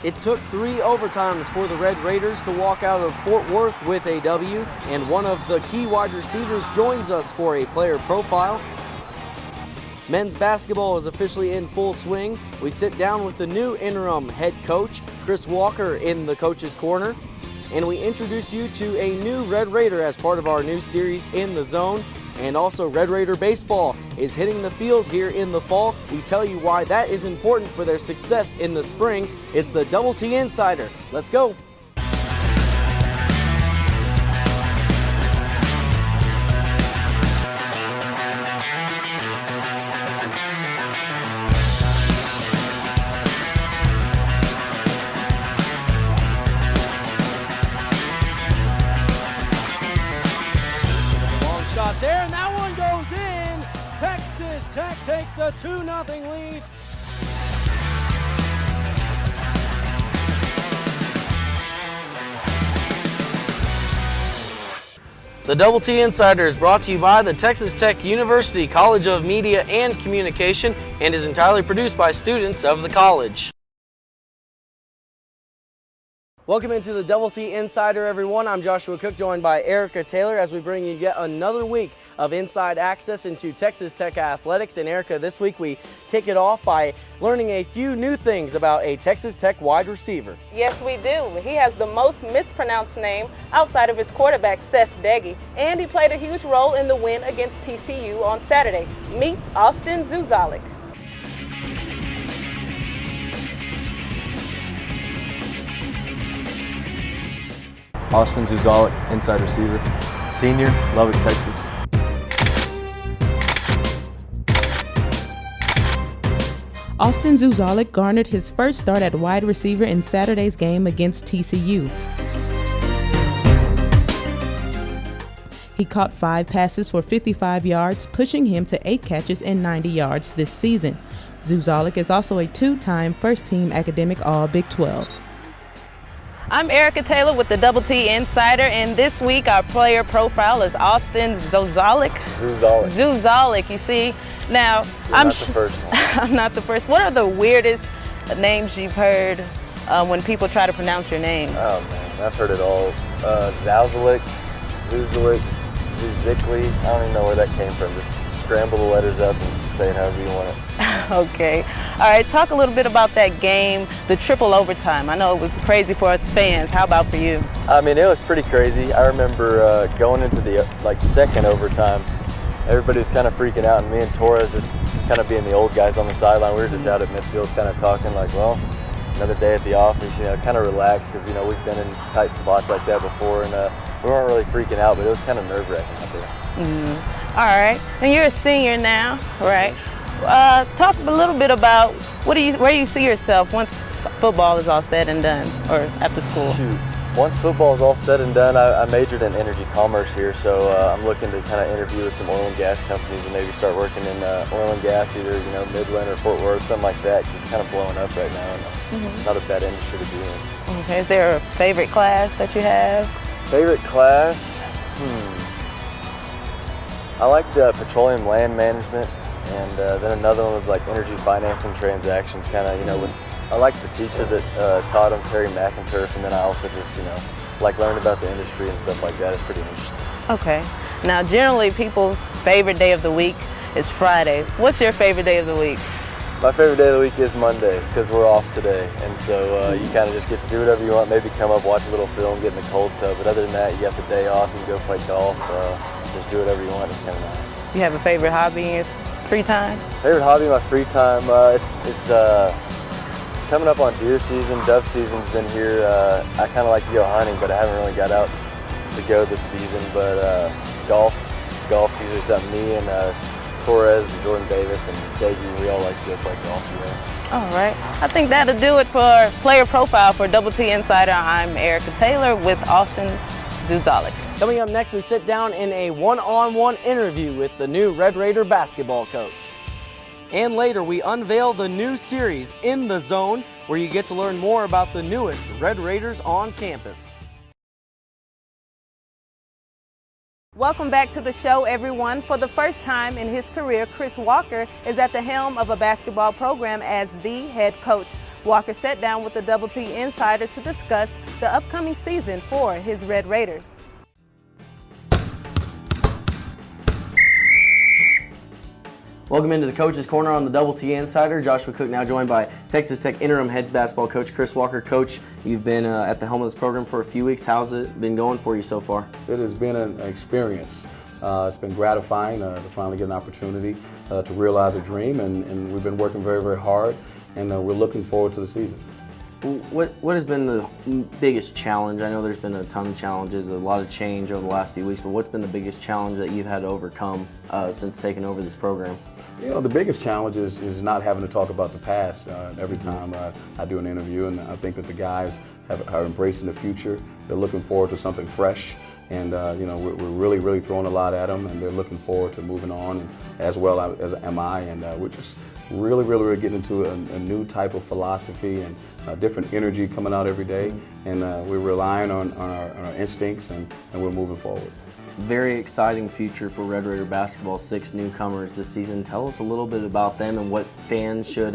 It took 3 overtimes for the Red Raiders to walk out of Fort Worth with a W, and one of the key wide receivers joins us for a player profile. Men's basketball is officially in full swing. We sit down with the new interim head coach, Chris Walker, in the coach's corner, and we introduce you to a new Red Raider as part of our new series, In the Zone. And also, Red Raider baseball is hitting the field here in the fall. We tell you why that is important for their success in the spring. It's the Double T Insider. Let's go. There, and that one goes in. Texas Tech takes the 2-0 lead. The Double T Insider is brought to you by the Texas Tech University College of Media and Communication and is entirely produced by students of the college. Welcome into the Double T Insider, everyone. I'm Joshua Cook, joined by Erica Taylor as we bring you yet another week of inside access into Texas Tech athletics. And Erica, this week we kick it off by learning a few new things about a Texas Tech wide receiver. Yes, we do. He has the most mispronounced name outside of his quarterback, Seth Deggy, and he played a huge role in the win against TCU on Saturday. Meet Austin Zuzalik. Austin Zuzalik, inside receiver, senior, Lubbock, Texas. Austin Zuzalik garnered his first start at wide receiver in Saturday's game against TCU. He caught 5 passes for 55 yards, pushing him to 8 catches and 90 yards this season. Zuzalik is also a 2-time first-team academic All-Big 12. I'm Erica Taylor with the Double T Insider, and this week our player profile is Austin Zuzalik. Zuzalik, you see. Now, I'm not the first one. I'm not the first. What are the weirdest names you've heard when people try to pronounce your name? Oh man, I've heard it all. Zuzalik, Zuzalik, Zuzikli. I don't even know where that came from. Just scramble the letters up and say it however you want it. Okay. All right, talk a little bit about that game, the triple overtime. I know it was crazy for us fans. How about for you? I mean, it was pretty crazy. I remember going into the second overtime. Everybody was kind of freaking out, and me and Torres just kind of being the old guys on the sideline. We were just out at midfield kind of talking like, well, another day at the office, kind of relaxed because, we've been in tight spots like that before, and we weren't really freaking out, but it was kind of nerve-wracking out there. Mm-hmm. All right, and you're a senior now, right? Talk a little bit about where you see yourself once football is all said and done, or after school. Shoot. Once football is all said and done, I majored in energy commerce here, so I'm looking to kind of interview with some oil and gas companies and maybe start working in oil and gas, either Midland or Fort Worth, something like that, because it's kind of blowing up right now, and not a bad industry to be in. Okay, is there a favorite class that you have? Favorite class? I liked petroleum land management, and then another one was like energy finance and transactions, kind of, with I liked the teacher that taught him, Terry McInturf, and then I also just, learned about the industry and stuff like that. It's pretty interesting. Okay. Now, generally, people's favorite day of the week is Friday. What's your favorite day of the week? My favorite day of the week is Monday because we're off today, and so you kind of just get to do whatever you want. Maybe come up, watch a little film, get in the cold tub. But other than that, you got the day off. You can go play golf. Just do whatever you want. It's kind of nice. You have a favorite hobby in your free time? Favorite hobby in my free time? It's coming up on deer season. Dove season's been here. I kind of like to go hunting, but I haven't really got out to go this season. But golf's usually something me and Torres and Jordan Davis and Daggy, we all like to go play golf together. All right. I think that'll do it for player profile for Double T Insider. I'm Erica Taylor with Austin Zuzalik. Coming up next, we sit down in a one-on-one interview with the new Red Raider basketball coach. And later, we unveil the new series, In the Zone, where you get to learn more about the newest Red Raiders on campus. Welcome back to the show, everyone. For the first time in his career, Chris Walker is at the helm of a basketball program as the head coach. Walker sat down with the Double T Insider to discuss the upcoming season for his Red Raiders. Welcome into the Coach's Corner on the Double T Insider. Joshua Cook now joined by Texas Tech interim head basketball coach Chris Walker. Coach, you've been at the helm of this program for a few weeks. How's it been going for you so far? It has been an experience. It's been gratifying to finally get an opportunity to realize a dream, and we've been working very, very hard, and we're looking forward to the season. What has been the biggest challenge? I know there's been a ton of challenges, a lot of change over the last few weeks, but what's been the biggest challenge that you've had to overcome since taking over this program? You know, the biggest challenge is not having to talk about the past every time I do an interview, and I think that the guys are embracing the future. They're looking forward to something fresh, and you know, we're really, really throwing a lot at them, and they're looking forward to moving on, and as well as am I, and we're just really getting into a new type of philosophy and different energy coming out every day, and we're relying on our instincts, and we're moving forward. Very exciting future for Red Raider basketball. 6 newcomers this season. Tell us a little bit about them and what fans should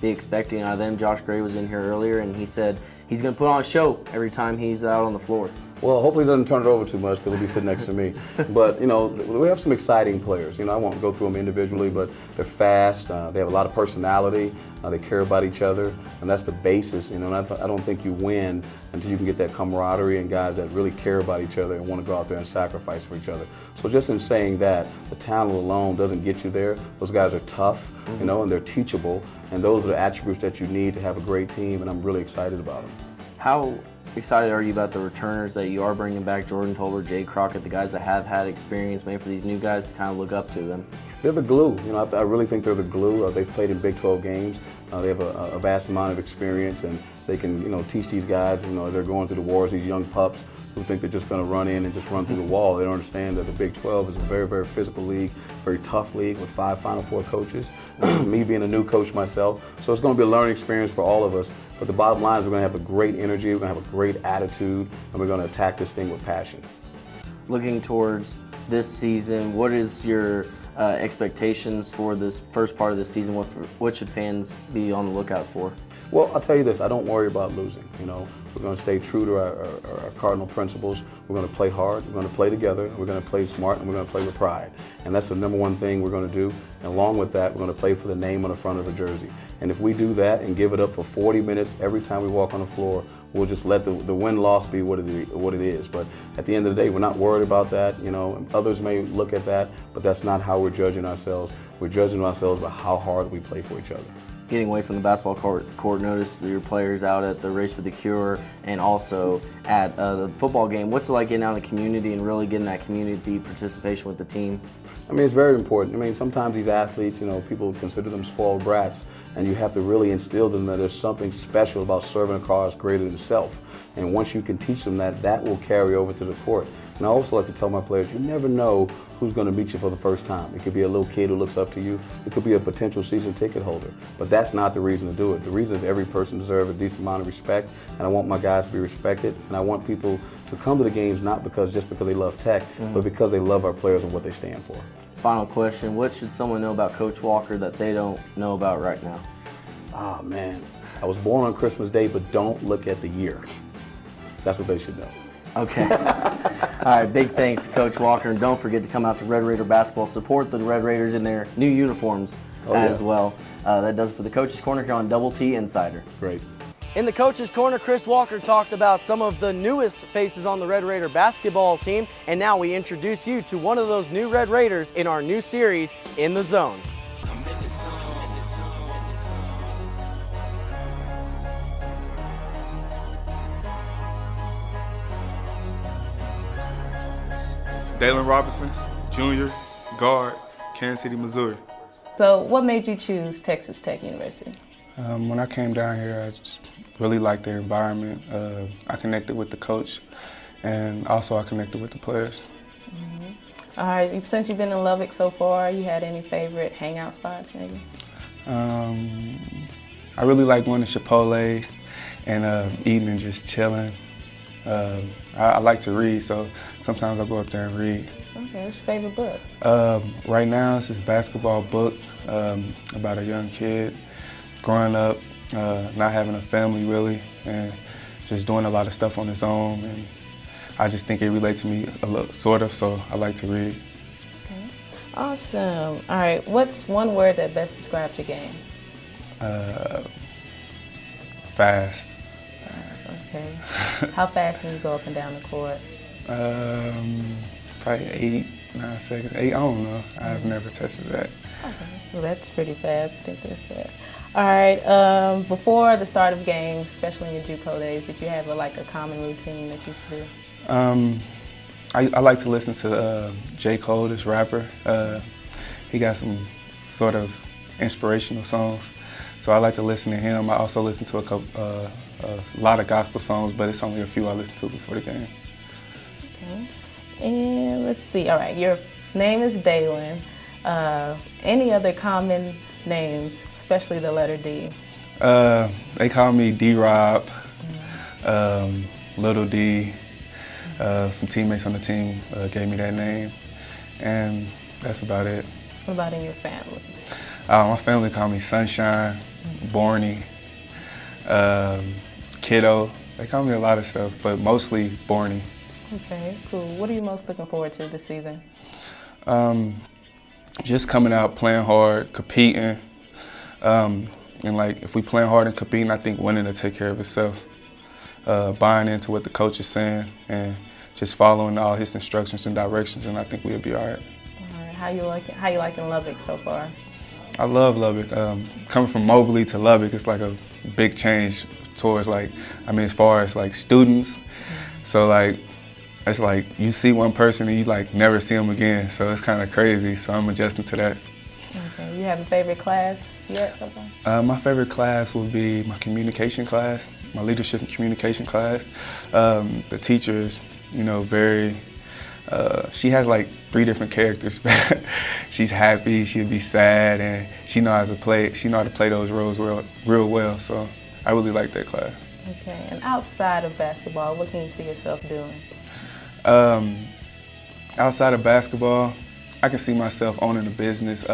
be expecting out of them. Josh Gray was in here earlier, and he said he's going to put on a show every time he's out on the floor. Well, hopefully he doesn't turn it over too much because he'll be sitting next to me. But, you know, we have some exciting players. You know, I won't go through them individually, but they're fast. They have a lot of personality. They care about each other, and that's the basis. You know, and I don't think you win until you can get that camaraderie and guys that really care about each other and want to go out there and sacrifice for each other. So just in saying that, the talent alone doesn't get you there. Those guys are tough, you know, and they're teachable, and those are the attributes that you need to have a great team, and I'm really excited about them. How excited are you about the returners that you are bringing back? Jordan Tolbert, Jay Crockett, the guys that have had experience, maybe for these new guys to kind of look up to them? They're the glue. You know, I really think they're the glue. They've played in Big 12 games. They have a vast amount of experience, and they can, you know, teach these guys, you know, as they're going through the wars, these young pups who think they're just going to run in and just run through the wall. They don't understand that the Big 12 is a very, very physical league, very tough league with 5 Final Four coaches, me being a new coach myself. So it's going to be a learning experience for all of us. But the bottom line is we're going to have a great energy, we're going to have a great attitude, and we're going to attack this thing with passion. Looking towards this season, what is your expectations for this first part of the season? What should fans be on the lookout for? Well, I'll tell you this, I don't worry about losing. You know, we're going to stay true to our cardinal principles. We're going to play hard, we're going to play together, we're going to play smart, and we're going to play with pride. And that's the number one thing we're going to do. And along with that, we're going to play for the name on the front of the jersey. And if we do that and give it up for 40 minutes every time we walk on the floor, we'll just let the win-loss be what it is. But at the end of the day, we're not worried about that. You know, others may look at that, but that's not how we're judging ourselves. We're judging ourselves by how hard we play for each other. Getting away from the basketball court, noticed your players out at the Race for the Cure and also at the football game. What's it like getting out in the community and really getting that community participation with the team? I mean, it's very important. I mean, sometimes these athletes, you know, people consider them spoiled brats, and you have to really instill them that there's something special about serving a cause greater than self. And once you can teach them that, that will carry over to the court. And I also like to tell my players, you never know who's going to meet you for the first time. It could be a little kid who looks up to you. It could be a potential season ticket holder. But that's not the reason to do it. The reason is every person deserves a decent amount of respect, and I want my guys to be respected, and I want people to come to the games not just because they love Tech, but because they love our players and what they stand for. Final question, what should someone know about Coach Walker that they don't know about right now? Ah, man. I was born on Christmas Day, but don't look at the year. That's what they should know. Okay. All right, big thanks to Coach Walker, and don't forget to come out to Red Raider basketball. Support the Red Raiders in their new uniforms as well. That does it for the Coach's Corner here on Double T Insider. Great. In the Coach's Corner, Chris Walker talked about some of the newest faces on the Red Raider basketball team, and now we introduce you to one of those new Red Raiders in our new series, In the Zone. Dalen Robinson, Jr., guard, Kansas City, Missouri. So what made you choose Texas Tech University? When I came down here, I just really liked the environment. I connected with the coach, and also I connected with the players. All right, since you've been in Lubbock so far, you had any favorite hangout spots maybe? I really like going to Chipotle and eating and just chilling. I like to read, so sometimes I'll go up there and read. Okay, what's your favorite book? Right now, it's this basketball book about a young kid growing up not having a family really, and just doing a lot of stuff on his own. And I just think it relates to me a little, sort of, so I like to read. Okay. Awesome. All right, what's one word that best describes your game? Fast. Okay. How fast can you go up and down the court? Probably 8, 9 seconds. 8, I don't know. I've never tested that. Okay, well that's pretty fast. I think that's fast. All right, before the start of games, especially in your JUCO days, did you have a common routine that you used to do? I like to listen to J. Cole, this rapper. He got some sort of inspirational songs, so I like to listen to him. I also listen to a lot of gospel songs, but it's only a few I listen to before the game. Okay, and let's see. All right, your name is Daylon. Any other common names, especially the letter D? They call me D-Rob, Little D. Some teammates on the team gave me that name, and that's about it. What about in your family? My family call me Sunshine, Borny, Kiddo. They call me a lot of stuff, but mostly Borny. Okay, cool. What are you most looking forward to this season? Just coming out, playing hard, competing. And if we playing hard and competing, I think winning will take care of itself. Buying into what the coach is saying and just following all his instructions and directions, and I think we'll be all right. All right. How you liking Lubbock so far? I love Lubbock. Coming from Moberly to Lubbock, it's like a big change towards as far as students. So it's like you see one person and you never see them again. So it's kind of crazy. So I'm adjusting to that. Okay. You have a favorite class yet so far? My favorite class would be my communication class, my leadership and communication class. The teacher is, very, she has 3 different characters. She's happy, she'll be sad, and she knows how to play those roles real well. So I really like that class. Okay, and outside of basketball, what can you see yourself doing? Outside of basketball, I can see myself owning a business,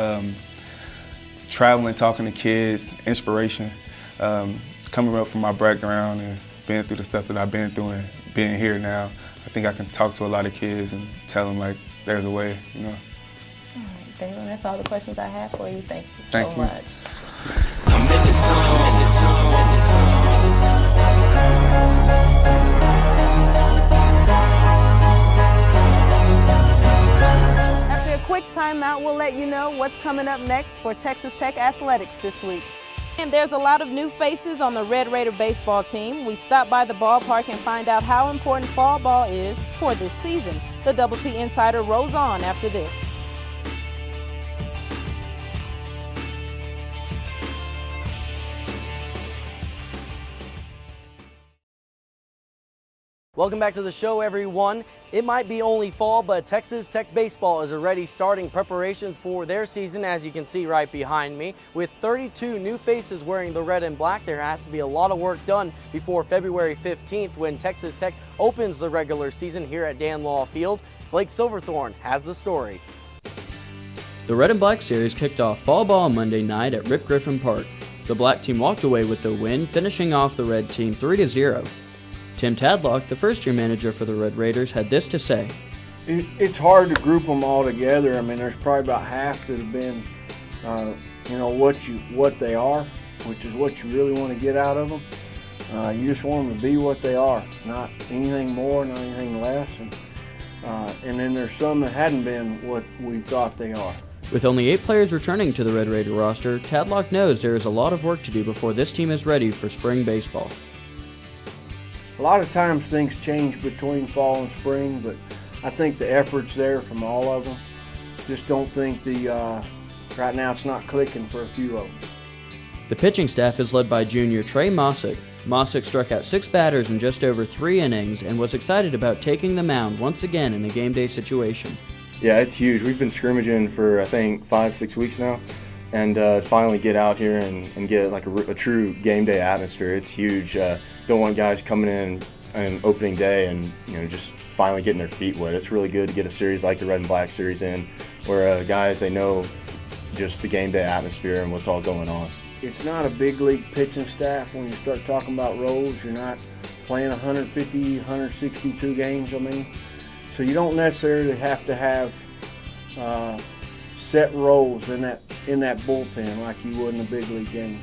traveling, talking to kids, inspiration, coming up from my background and being through the stuff that I've been through and being here now. I think I can talk to a lot of kids and tell them there's a way, All right, Daylon, that's all the questions I have for you. Thank you Thank so you. much. After a quick timeout, we'll let you know what's coming up next for Texas Tech Athletics this week. And there's a lot of new faces on the Red Raider baseball team. We stop by the ballpark and find out how important fall ball is for this season. The Double T Insider rolls on after this. Welcome back to the show, everyone. It might be only fall, but Texas Tech baseball is already starting preparations for their season, as you can see right behind me. With 32 new faces wearing the red and black, there has to be a lot of work done before February 15th when Texas Tech opens the regular season here at Dan Law Field. Blake Silverthorne has the story. The Red and Black Series kicked off fall ball Monday night at Rip Griffin Park. The Black team walked away with the win, finishing off the Red team 3-0. Tim Tadlock, the first-year manager for the Red Raiders, had this to say. It's hard to group them all together. I mean, there's probably about half that have been, what they are, which is what you really want to get out of them. You just want them to be what they are, not anything more, not anything less. And then there's some that hadn't been what we thought they are. With only 8 players returning to the Red Raider roster, Tadlock knows there is a lot of work to do before this team is ready for spring baseball. A lot of times things change between fall and spring, but I think the effort's there from all of them. Just don't think right now it's not clicking for a few of them. The pitching staff is led by junior Trey Mossick. Mossick struck out 6 batters in just over 3 innings and was excited about taking the mound once again in a game day situation. Yeah, it's huge. We've been scrimmaging for, I think, 5-6 weeks now. And finally get out here and get a true game day atmosphere. It's huge. Don't want guys coming in on opening day and just finally getting their feet wet. It's really good to get a series like the Red and Black series in, where guys, they know just the game day atmosphere and what's all going on. it's not a big league pitching staff. When you start talking about roles, you're not playing 150, 162 games, So you don't necessarily have to have set roles in that bullpen like you would in a big league game.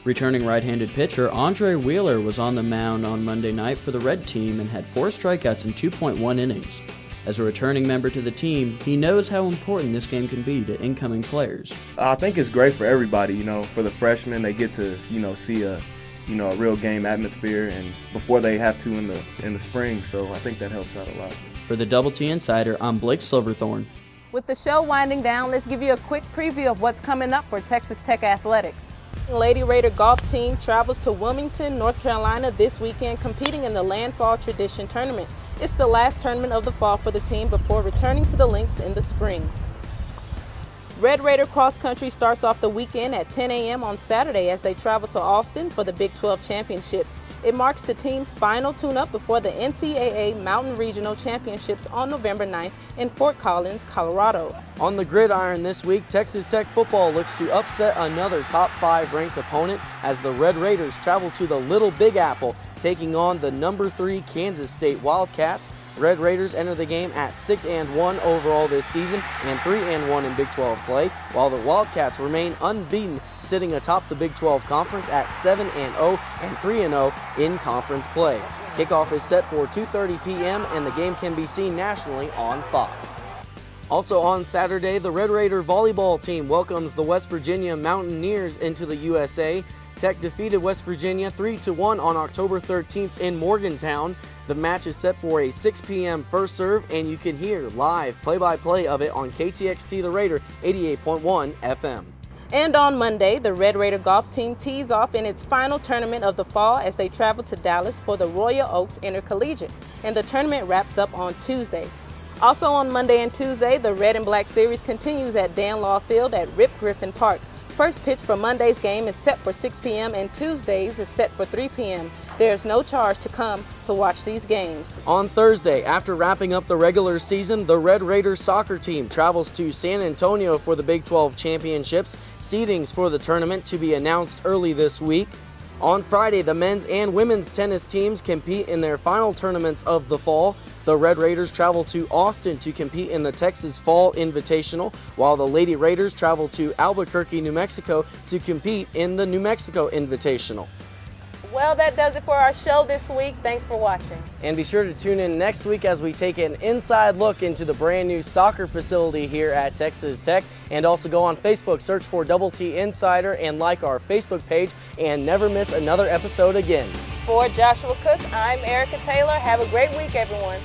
Returning right-handed pitcher Andre Wheeler was on the mound on Monday night for the Red team and had 4 strikeouts in 2.1 innings. As a returning member to the team, he knows how important this game can be to incoming players. I think it's great for everybody. For the freshmen, they get to see a real game atmosphere, and before they have to in the spring. So I think that helps out a lot. For the Double T Insider, I'm Blake Silverthorne. With the show winding down, let's give you a quick preview of what's coming up for Texas Tech athletics. Lady Raider golf team travels to Wilmington, North Carolina this weekend, competing in the Landfall Tradition Tournament. It's the last tournament of the fall for the team before returning to the links in the spring. Red Raider Cross Country starts off the weekend at 10 a.m. on Saturday as they travel to Austin for the Big 12 Championships. It marks the team's final tune-up before the NCAA Mountain Regional Championships on November 9th in Fort Collins, Colorado. On the gridiron this week, Texas Tech football looks to upset another top 5 ranked opponent as the Red Raiders travel to the Little Big Apple, taking on the number 3 Kansas State Wildcats. Red Raiders enter the game at 6-1 overall this season and 3-1 in Big 12 play, while the Wildcats remain unbeaten, sitting atop the Big 12 Conference at 7-0 and 3-0 in conference play. Kickoff is set for 2:30 p.m. and the game can be seen nationally on Fox. Also on Saturday, the Red Raider volleyball team welcomes the West Virginia Mountaineers into the USA. Tech defeated West Virginia 3-1 on October 13th in Morgantown. The match is set for a 6 p.m. first serve, and you can hear live play-by-play of it on KTXT The Raider 88.1 FM. And on Monday, the Red Raider golf team tees off in its final tournament of the fall as they travel to Dallas for the Royal Oaks Intercollegiate, and the tournament wraps up on Tuesday. Also on Monday and Tuesday, the Red and Black Series continues at Dan Law Field at Rip Griffin Park. First pitch for Monday's game is set for 6 p.m. and Tuesday's is set for 3 p.m. There's no charge to come to watch these games. On Thursday, after wrapping up the regular season, the Red Raiders soccer team travels to San Antonio for the Big 12 Championships. Seedings for the tournament to be announced early this week. On Friday, the men's and women's tennis teams compete in their final tournaments of the fall. The Red Raiders travel to Austin to compete in the Texas Fall Invitational, while the Lady Raiders travel to Albuquerque, New Mexico to compete in the New Mexico Invitational. Well, that does it for our show this week. Thanks for watching. And be sure to tune in next week as we take an inside look into the brand new soccer facility here at Texas Tech. And also go on Facebook, search for Double T Insider and like our Facebook page and never miss another episode again. For Joshua Cook, I'm Erica Taylor. Have a great week, everyone.